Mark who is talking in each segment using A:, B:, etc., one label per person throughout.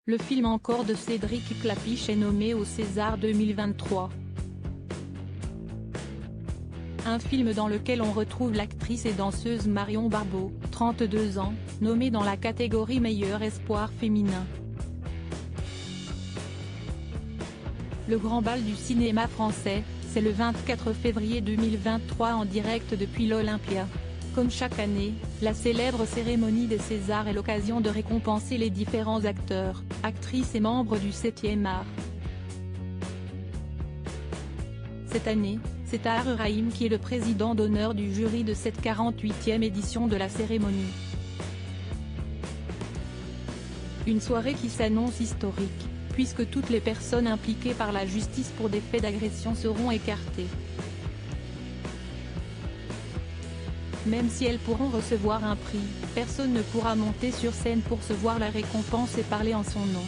A: Le film encore de Cédric Klapisch est nommé au César 2023. Un film dans lequel on retrouve l'actrice et danseuse Marion Barbeau, 32 ans, nommée dans la catégorie Meilleur espoir féminin. Le grand bal du cinéma français, c'est le 24 février 2023 en direct depuis l'Olympia. Comme chaque année, la célèbre cérémonie des Césars est l'occasion de récompenser les différents acteurs, actrices et membres du 7e art. Cette année, c'est Tahar Rahim qui est le président d'honneur du jury de cette 48e édition de la cérémonie. Une soirée qui s'annonce historique, puisque toutes les personnes impliquées par la justice pour des faits d'agression seront écartées. Même si elles pourront recevoir un prix, personne ne pourra monter sur scène pour recevoir la récompense et parler en son nom.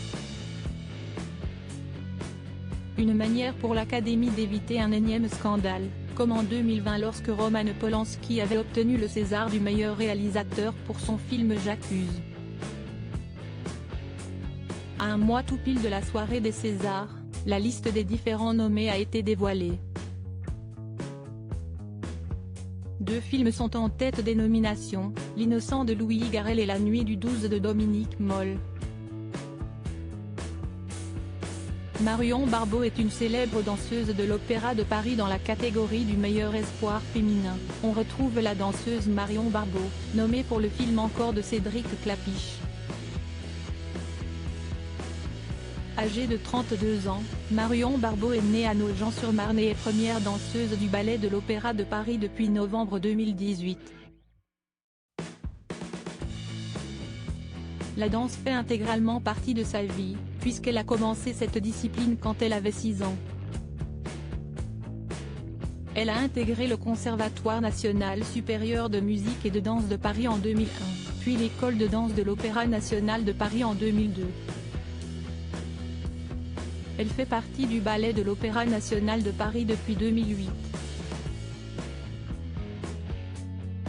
A: Une manière pour l'Académie d'éviter un énième scandale, comme en 2020 lorsque Roman Polanski avait obtenu le César du meilleur réalisateur pour son film J'accuse. À un mois tout pile de la soirée des Césars, la liste des différents nommés a été dévoilée. 2 films sont en tête des nominations, L'Innocent de Louis Garrel et La Nuit du 12 de Dominique Moll. Marion Barbeau est une célèbre danseuse de l'Opéra de Paris dans la catégorie du meilleur espoir féminin. On retrouve la danseuse Marion Barbeau, nommée pour le film encore de Cédric Klapisch. Âgée de 32 ans, Marion Barbeau est née à Nogent-sur-Marne et est première danseuse du ballet de l'Opéra de Paris depuis novembre 2018. La danse fait intégralement partie de sa vie, puisqu'elle a commencé cette discipline quand elle avait 6 ans. Elle a intégré le Conservatoire national supérieur de musique et de danse de Paris en 2001, puis l'école de danse de l'Opéra national de Paris en 2002. Elle fait partie du ballet de l'Opéra national de Paris depuis 2008.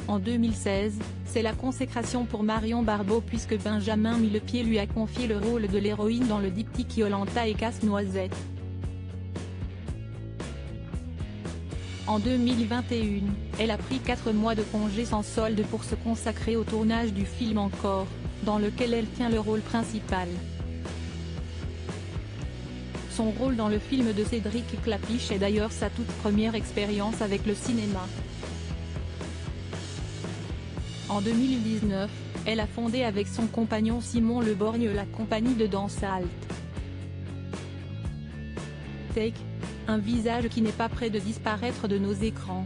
A: En 2016, c'est la consécration pour Marion Barbeau puisque Benjamin Millepied lui a confié le rôle de l'héroïne dans le diptyque Yolanta et Casse-Noisette. En 2021, elle a pris 4 mois de congé sans solde pour se consacrer au tournage du film Encore, dans lequel elle tient le rôle principal. Son rôle dans le film de Cédric Klapisch est d'ailleurs sa toute première expérience avec le cinéma. En 2019, elle a fondé avec son compagnon Simon Le Borgne la compagnie de danse Alt. Take, un visage qui n'est pas près de disparaître de nos écrans.